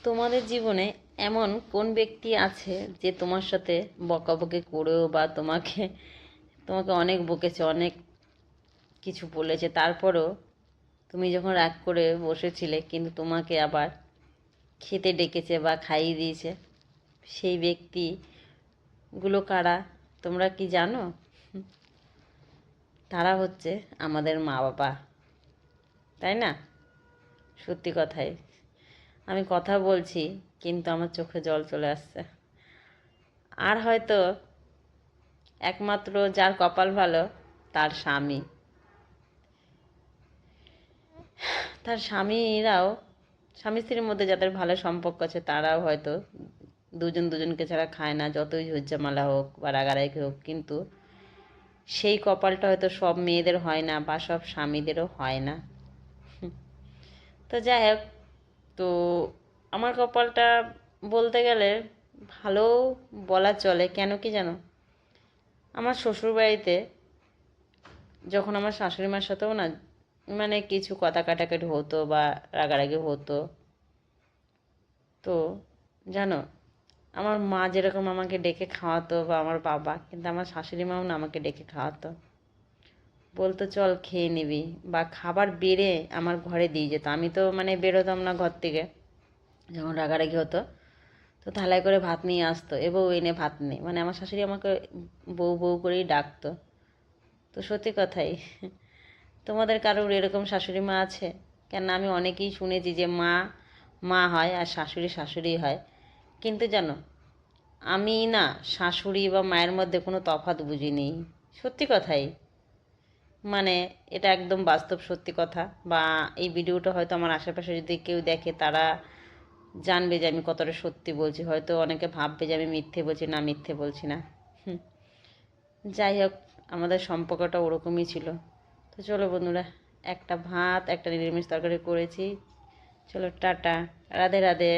তোমাদের জীবনে এমন কোন ব্যক্তি আছে যে তোমার সাথে বকাবকি করেও বা তোমাকে তোমাকে অনেক বকেছে, অনেক কিছু বলেছে, তারপরেও তুমি যখন রাগ করে বসেছিলে কিন্তু তোমাকে আবার খেতে ডেকেছে বা খাইয়ে দিয়েছে? সেই ব্যক্তিগুলো কারা তোমরা কি জানো? তারা হচ্ছে আমাদের মা বাবা, তাই না? সত্যি কথাই আমি কথা বলছি কিন্তু আমার চোখে জল চলে আসছে। আর হয়তো একমাত্র যার কপাল ভালো তার স্বামী, তার স্বামীরাও, স্বামী স্ত্রীর মধ্যে যাদের ভালো সম্পর্ক আছে তারাও হয়তো দুজন দুজনকে ছাড়া খায় না, যতই ঝুটঝামেলা হোক বা রাগারাগি হোক, কিন্তু সেই কপালটা হয়তো সব মেয়েদের হয় না বা সব স্বামীদেরও হয় না। তো যাই হোক, তো আমার কপালটা বলতে গেলে ভালো বলা চলে। কেন কি জানো, আমার শ্বশুরবাড়িতে যখন আমার শাশুড়ি মার সাথেও না মানে কিছু কথা কাটাকাটি হতো বা রাগারাগি হতো, তো জানো আমার মা যেরকম আমাকে ডেকে খাওয়াতো বা আমার বাবা, কিন্তু আমার শাশুড়ি মাও না আমাকে ডেকে খাওয়াতো, বলতো চল খেয়ে নিবি, বা খাবার বেড়ে আমার ঘরে দিয়ে যেত। আমি তো মানে বেরোতাম না ঘর থেকে যখন রাগারাগি হতো, তো থালায় করে ভাত নিয়ে আসতো, এ বউ এনে ভাত নেই, মানে আমার শাশুড়ি আমাকে বউ বউ করেই ডাকতো। তো সত্যি কথাই, তোমাদের কারোর এরকম শাশুড়ি মা আছে? কেন আমি অনেকেই শুনেছি যে মা মা হয় আর শাশুড়ি শাশুড়ি হয়, কিন্তু জানো আমি না শাশুড়ি বা মায়ের মধ্যে কোনো তফাৎ বুঝিনি। সত্যি কথাই, মানে এটা একদম বাস্তব সত্যি কথা। বা এই ভিডিওটা হয়তো আমার আশেপাশে যদি কেউ দেখে তারা জানবে যে আমি কতটা সত্যি বলছি। হয়তো অনেকে ভাববে যে আমি মিথ্যে বলছি, না মিথ্যে বলছি না। যাই হোক, আমাদের সম্পর্কটা ওরকমই ছিল। তো চলো বন্ধুরা, একটা ভাত একটা নিরামিষ তরকারি করেছি। চলো টাটা, রাধে রাধে।